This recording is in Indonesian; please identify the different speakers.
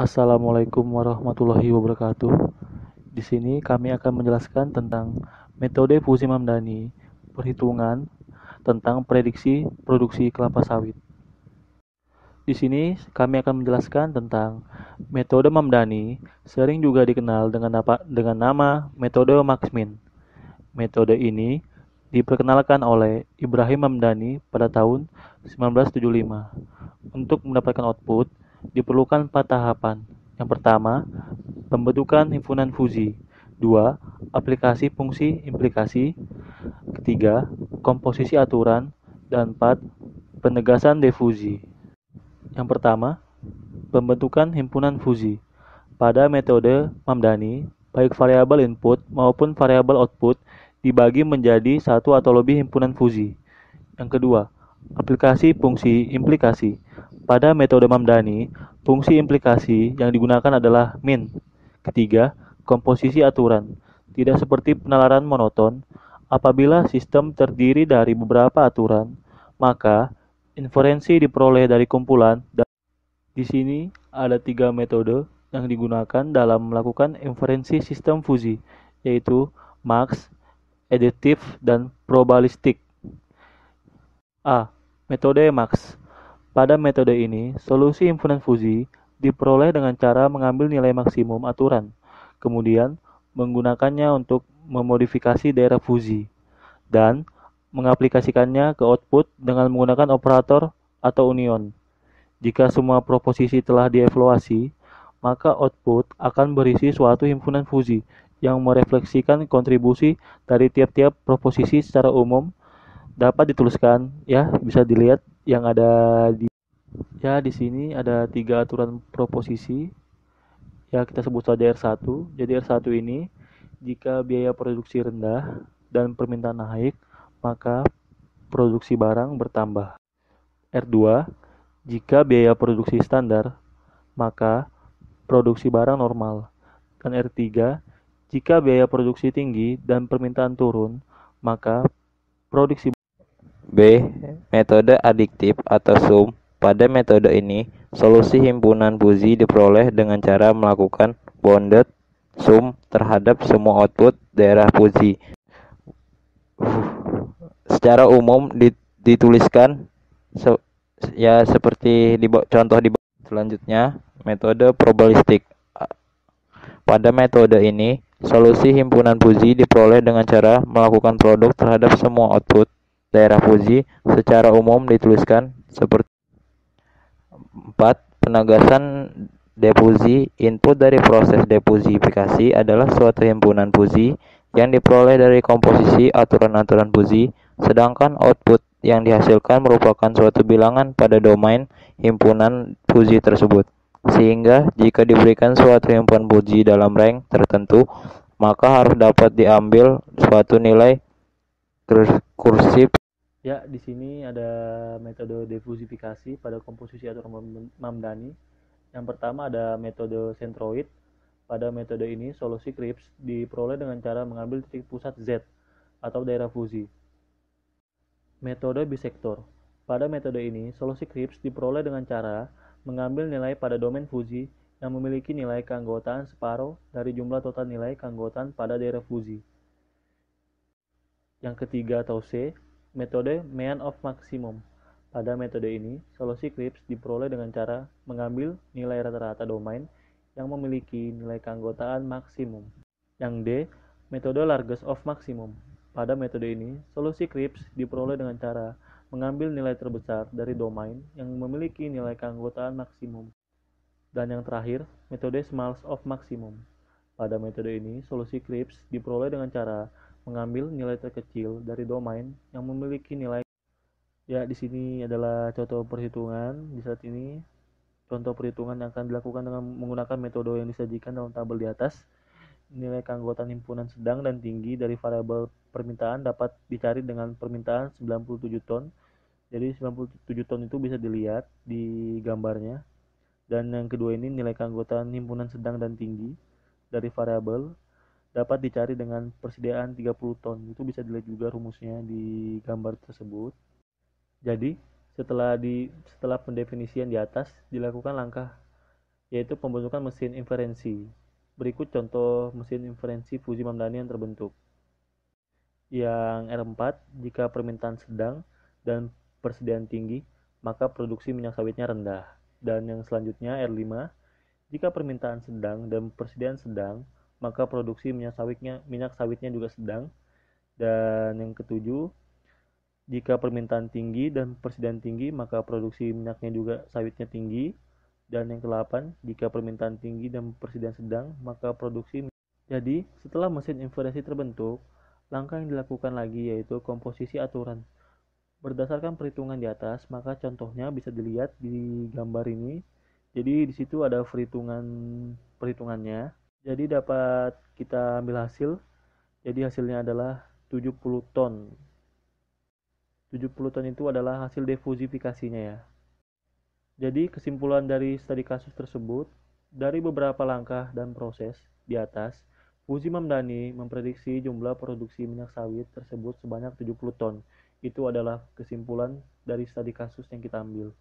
Speaker 1: Assalamualaikum warahmatullahi wabarakatuh. Di sini kami akan menjelaskan tentang metode Fuji Mamdani, perhitungan tentang prediksi produksi kelapa sawit. Di sini kami akan menjelaskan tentang metode Mamdani, sering juga dikenal dengan nama metode Max-Min. Metode ini diperkenalkan oleh Ibrahim Mamdani pada tahun 1975. Untuk mendapatkan output, diperlukan 4 tahapan. Yang pertama, pembentukan himpunan fusi. 2. Aplikasi fungsi implikasi. Ketiga, komposisi aturan. Dan 4. Penegasan defusi. Yang pertama, pembentukan himpunan fusi. Pada metode Mamdani, baik variabel input maupun variabel output dibagi menjadi satu atau lebih himpunan fusi. Yang kedua, aplikasi fungsi implikasi. Pada metode Mamdani, fungsi implikasi yang digunakan adalah min. Ketiga, komposisi aturan. Tidak seperti penalaran monoton, apabila sistem terdiri dari beberapa aturan, maka inferensi diperoleh dari kumpulan. Di sini ada 3 metode yang digunakan dalam melakukan inferensi sistem fusi, yaitu max, additive, dan probabilistik. A. Metode max. Pada metode ini, solusi himpunan fusi diperoleh dengan cara mengambil nilai maksimum aturan, kemudian menggunakannya untuk memodifikasi daerah fusi, dan mengaplikasikannya ke output dengan menggunakan operator atau union. Jika semua proposisi telah dievaluasi, maka output akan berisi suatu himpunan fusi yang merefleksikan kontribusi dari tiap-tiap proposisi secara umum. Dapat dituliskan, ya, bisa dilihat yang ada di sini ada 3 aturan proposisi. Ya, kita sebut saja R1. Jadi R1 ini, jika biaya produksi rendah dan permintaan naik, maka produksi barang bertambah. R2, jika biaya produksi standar, maka produksi barang normal. Dan R3, jika biaya produksi tinggi dan permintaan turun, maka produksi.
Speaker 2: B. Metode adiktif atau sum. Pada metode ini, solusi himpunan fusi diperoleh dengan cara melakukan bounded sum terhadap semua output daerah fusi. Secara umum dituliskan seperti contoh di selanjutnya. Metode probabilistik. Pada metode ini, solusi himpunan fusi diperoleh dengan cara melakukan produk terhadap semua output daerah fusi. Secara umum dituliskan seperti 4. Penegasan defusi. Input dari proses defusifikasi adalah suatu himpunan fusi yang diperoleh dari komposisi aturan-aturan fusi, sedangkan output yang dihasilkan merupakan suatu bilangan pada domain himpunan fusi tersebut. Sehingga jika diberikan suatu himpunan fusi dalam rank tertentu, maka harus dapat diambil suatu nilai kursif.
Speaker 1: Ya, di sini ada metode defusifikasi pada komposisi aturan Mamdani. Yang pertama ada metode centroid. Pada metode ini, solusi Kripps diperoleh dengan cara mengambil titik pusat Z atau daerah fusi. Metode bisektor. Pada metode ini, solusi Kripps diperoleh dengan cara mengambil nilai pada domain fusi yang memiliki nilai keanggotaan separuh dari jumlah total nilai keanggotaan pada daerah fusi. Yang ketiga atau C, metode mean of maximum. Pada metode ini, solusi Kripps diperoleh dengan cara mengambil nilai rata-rata domain yang memiliki nilai keanggotaan maksimum. Yang D, metode largest of maximum. Pada metode ini, solusi Kripps diperoleh dengan cara mengambil nilai terbesar dari domain yang memiliki nilai keanggotaan maksimum. Dan yang terakhir, metode smallest of maximum. Pada metode ini, solusi Kripps diperoleh dengan cara mengambil nilai terkecil dari domain yang memiliki nilai. Ya, di sini adalah contoh perhitungan. Di saat ini, contoh perhitungan yang akan dilakukan dengan menggunakan metode yang disajikan dalam tabel di atas. Nilai keanggotaan himpunan sedang dan tinggi dari variabel permintaan dapat dicari dengan permintaan 97 ton. Jadi 97 ton itu bisa dilihat di gambarnya. Dan yang kedua ini nilai keanggotaan himpunan sedang dan tinggi dari variabel dapat dicari dengan persediaan 30 ton. Itu bisa dilihat juga rumusnya di gambar tersebut. Jadi, setelah pendefinisian di atas, dilakukan langkah yaitu pembentukan mesin inferensi. Berikut contoh mesin inferensi Fuji Mamdani yang terbentuk. Yang R4, jika permintaan sedang dan persediaan tinggi, maka produksi minyak sawitnya rendah. Dan yang selanjutnya R5, jika permintaan sedang dan persediaan sedang, maka produksi minyak sawitnya juga sedang. Dan yang ketujuh, jika permintaan tinggi dan persediaan tinggi, maka produksi minyaknya juga sawitnya tinggi. Dan yang ke-8, jika permintaan tinggi dan persediaan sedang, maka produksi. Jadi, setelah mesin inferensi terbentuk, langkah yang dilakukan lagi yaitu komposisi aturan. Berdasarkan perhitungan di atas, maka contohnya bisa dilihat di gambar ini. Jadi di situ ada perhitungannya. Jadi dapat kita ambil hasil. Jadi hasilnya adalah 70 ton. 70 ton itu adalah hasil defusifikasinya ya. Jadi kesimpulan dari studi kasus tersebut, dari beberapa langkah dan proses di atas, Fuji Mamdani memprediksi jumlah produksi minyak sawit tersebut sebanyak 70 ton. Itu adalah kesimpulan dari studi kasus yang kita ambil.